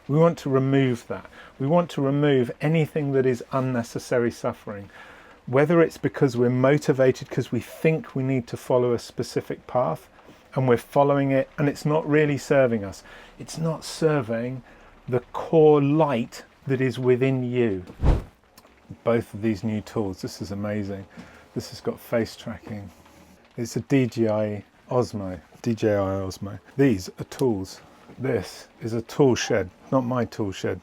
We want to remove that. We want to remove anything that is unnecessary suffering, whether it's because we're motivated because we think we need to follow a specific path and we're following it and it's not really serving us. It's not serving the core light that is within you. Both of these new tools, this is amazing. This has got face tracking. It's a DJI Osmo. These are tools. This is a tool shed, not my tool shed.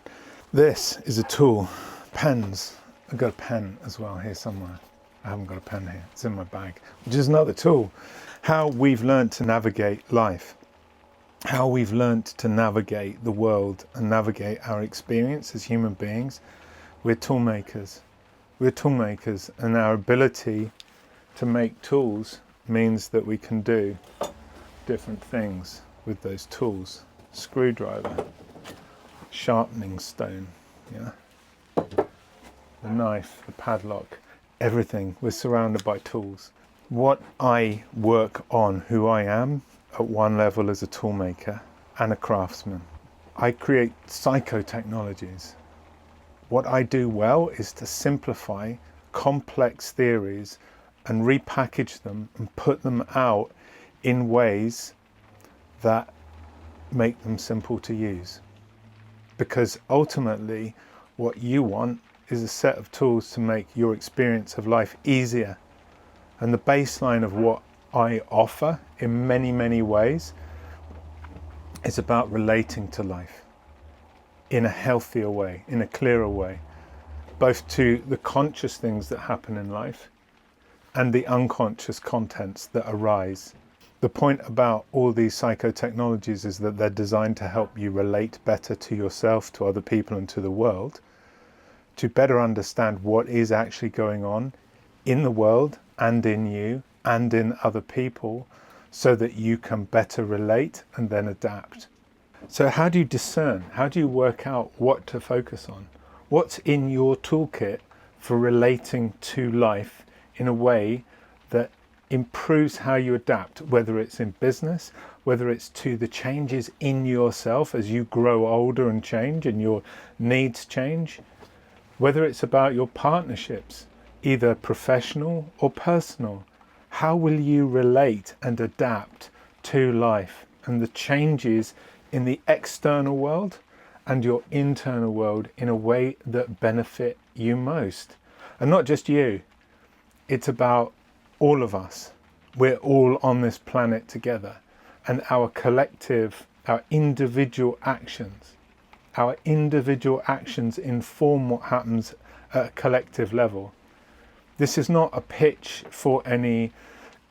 This is a tool. Pens. I've got a pen as well here somewhere. I haven't got a pen here. It's in my bag, which is another tool. How we've learned to navigate life. How we've learned to navigate the world and navigate our experience as human beings. We're tool makers. We're tool makers, and our ability to make tools means that we can do different things with those tools. Screwdriver, sharpening stone, yeah, the knife, the padlock, everything. We're surrounded by tools. What I work on, who I am at one level as a tool maker and a craftsman. I create psychotechnologies. What I do well is to simplify complex theories and repackage them and put them out in ways that make them simple to use. Because ultimately what you want is a set of tools to make your experience of life easier. And the baseline of what I offer in many, many ways is about relating to life in a healthier way, in a clearer way, both to the conscious things that happen in life and the unconscious contents that arise. The point about all these psychotechnologies is that they're designed to help you relate better to yourself, to other people and to the world, to better understand what is actually going on in the world and in you and in other people, so that you can better relate and then adapt. So how do you discern? How do you work out what to focus on? What's in your toolkit for relating to life in a way that improves how you adapt, whether it's in business, whether it's to the changes in yourself as you grow older and change and your needs change, whether it's about your partnerships, either professional or personal. How will you relate and adapt to life and the changes in the external world and your internal world in a way that benefit you most? And not just you, it's about all of us. We're all on this planet together, and our collective, our individual actions inform what happens at a collective level. This is not a pitch for any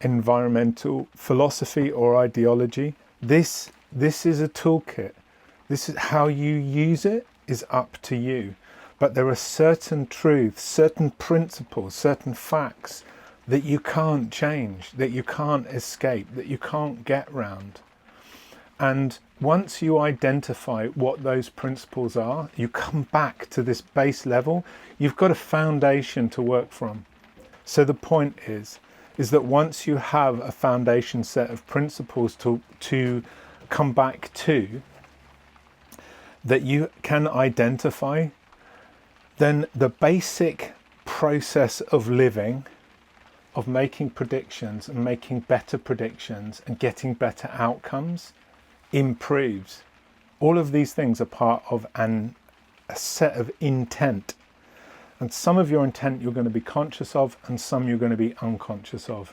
environmental philosophy or ideology. This is a toolkit. This is how you use it is up to you. But there are certain truths, certain principles, certain facts that you can't change, that you can't escape, that you can't get round. And once you identify what those principles are, you come back to this base level, you've got a foundation to work from. So the point is that once you have a foundation set of principles to come back to, that you can identify, then the basic process of living, of making predictions and making better predictions and getting better outcomes improves. All of these things are part of a set of intent. And some of your intent you're going to be conscious of and some you're going to be unconscious of.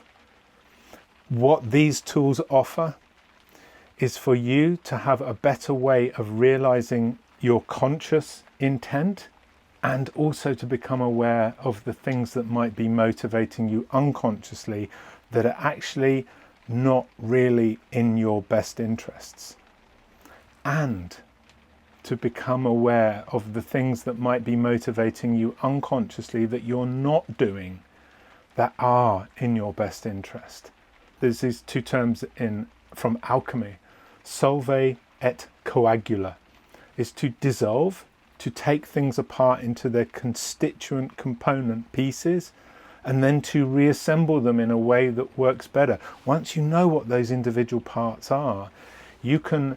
What these tools offer is for you to have a better way of realizing your conscious intent, and also to become aware of the things that might be motivating you unconsciously that are actually not really in your best interests. And to become aware of the things that might be motivating you unconsciously that you're not doing that are in your best interest. There's these two terms from alchemy. Solve et coagula is to dissolve, to take things apart into their constituent component pieces, and then to reassemble them in a way that works better. Once you know what those individual parts are, you can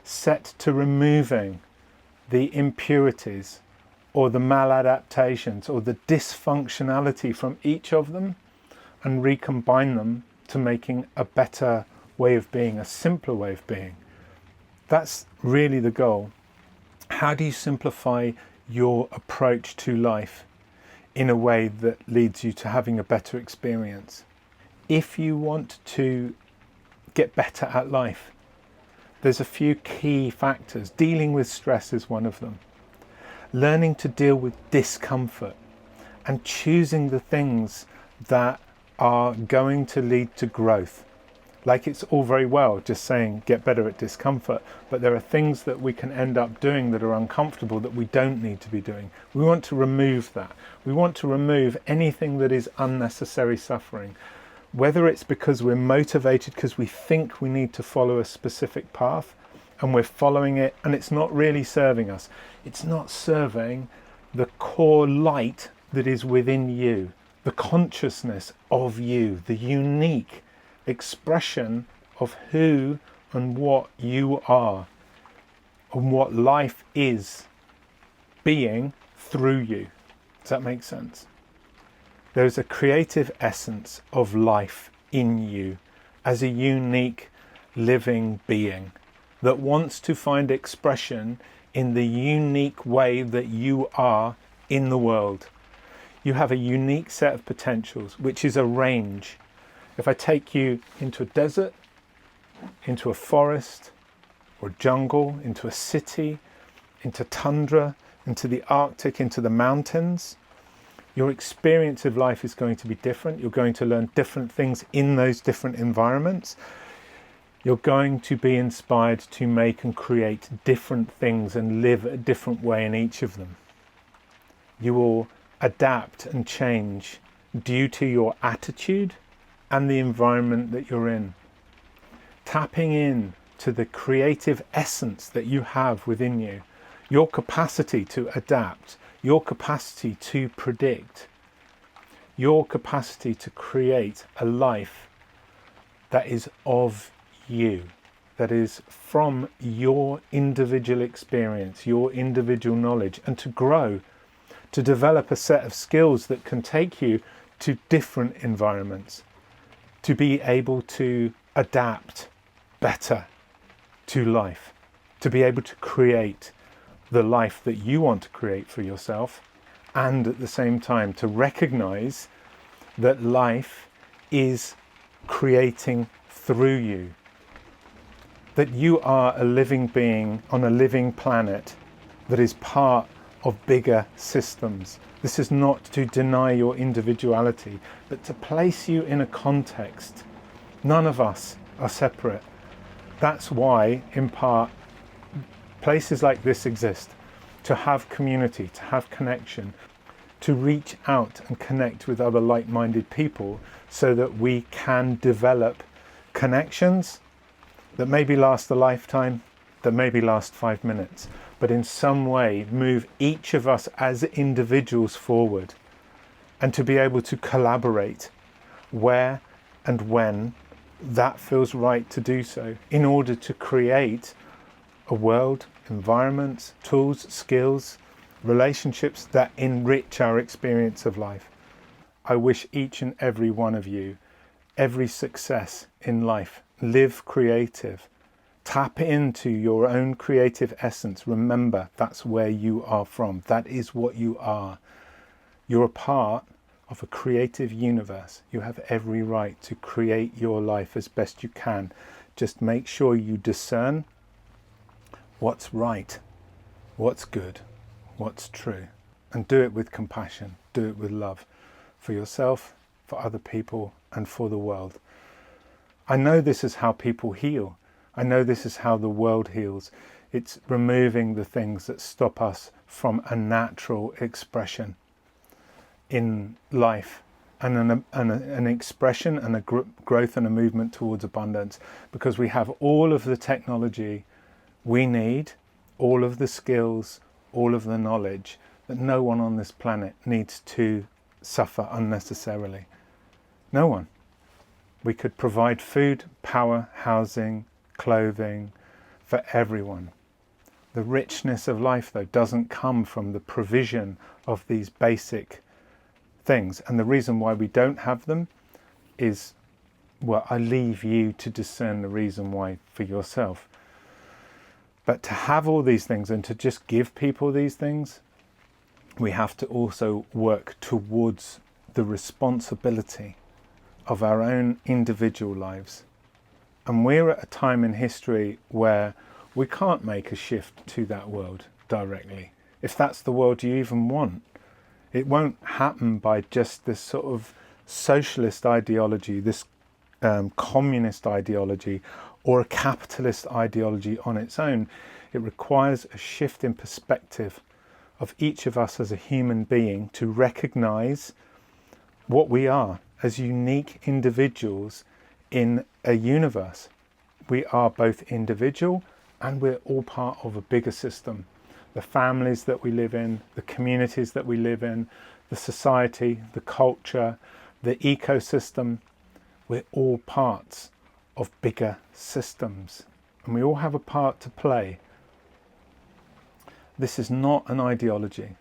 set to removing the impurities or the maladaptations or the dysfunctionality from each of them and recombine them to making a better way of being, a simpler way of being. That's really the goal. How do you simplify your approach to life in a way that leads you to having a better experience? If you want to get better at life, there's a few key factors. Dealing with stress is one of them. Learning to deal with discomfort and choosing the things that are going to lead to growth. Like, it's all very well just saying get better at discomfort, but there are things that we can end up doing that are uncomfortable that we don't need to be doing. We want to remove that. We want to remove anything that is unnecessary suffering, whether it's because we're motivated because we think we need to follow a specific path and we're following it and it's not really serving us. It's not serving the core light that is within you, the consciousness of you, the unique expression of who and what you are and what life is being through you. Does that make sense? There's a creative essence of life in you as a unique living being that wants to find expression in the unique way that you are in the world. You have a unique set of potentials, which is a range. If I take you into a desert, into a forest or jungle, into a city, into tundra, into the Arctic, into the mountains, your experience of life is going to be different. You're going to learn different things in those different environments. You're going to be inspired to make and create different things and live a different way in each of them. You will adapt and change due to your attitude and the environment that you're in. Tapping in to the creative essence that you have within you, your capacity to adapt, your capacity to predict, your capacity to create a life that is of you, that is from your individual experience, your individual knowledge, and to grow, to develop a set of skills that can take you to different environments, to be able to adapt better to life, to be able to create the life that you want to create for yourself, and at the same time to recognize that life is creating through you, that you are a living being on a living planet that is part of bigger systems. This is not to deny your individuality, but to place you in a context. None of us are separate. That's why, in part, places like this exist, to have community, to have connection, to reach out and connect with other like-minded people so that we can develop connections that maybe last a lifetime, that maybe last 5 minutes, but in some way move each of us as individuals forward, and to be able to collaborate where and when that feels right to do so, in order to create a world, environments, tools, skills, relationships that enrich our experience of life. I wish each and every one of you every success in life. Live creative. Tap into your own creative essence. Remember, that's where you are from. That is what you are. You're a part of a creative universe. You have every right to create your life as best you can. Just make sure you discern what's right, what's good, what's true, and do it with compassion, do it with love for yourself, for other people, and for the world. I know this is how people heal. I know this is how the world heals. It's removing the things that stop us from a natural expression in life, and an expression and a growth and a movement towards abundance, because we have all of the technology we need, all of the skills, all of the knowledge that no one on this planet needs to suffer unnecessarily. No one. We could provide food, power, housing, clothing for everyone. The richness of life, though, doesn't come from the provision of these basic things. And the reason why we don't have them is, well, I leave you to discern the reason why for yourself. But to have all these things and to just give people these things, we have to also work towards the responsibility of our own individual lives. And we're at a time in history where we can't make a shift to that world directly. If that's the world you even want, it won't happen by just this sort of socialist ideology, this communist ideology, or a capitalist ideology on its own. It requires a shift in perspective of each of us as a human being to recognize what we are as unique individuals in a universe. We are both individual and we're all part of a bigger system. The families that we live in, the communities that we live in, the society, the culture, the ecosystem, we're all parts of bigger systems, and we all have a part to play. This is not an ideology.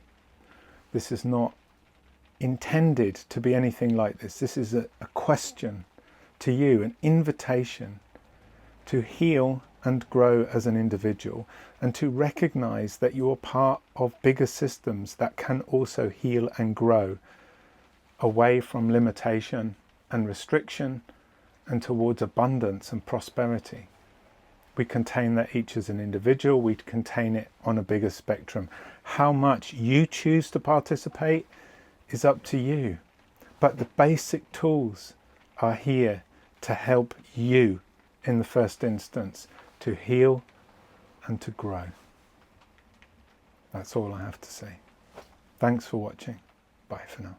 This is not intended to be anything like this. This is a question to you, an invitation to heal and grow as an individual, and to recognize that you're part of bigger systems that can also heal and grow away from limitation and restriction and towards abundance and prosperity. We contain that each as an individual, we contain it on a bigger spectrum. How much you choose to participate is up to you. But the basic tools are here to help you in the first instance to heal and to grow. That's all I have to say. Thanks for watching. Bye for now.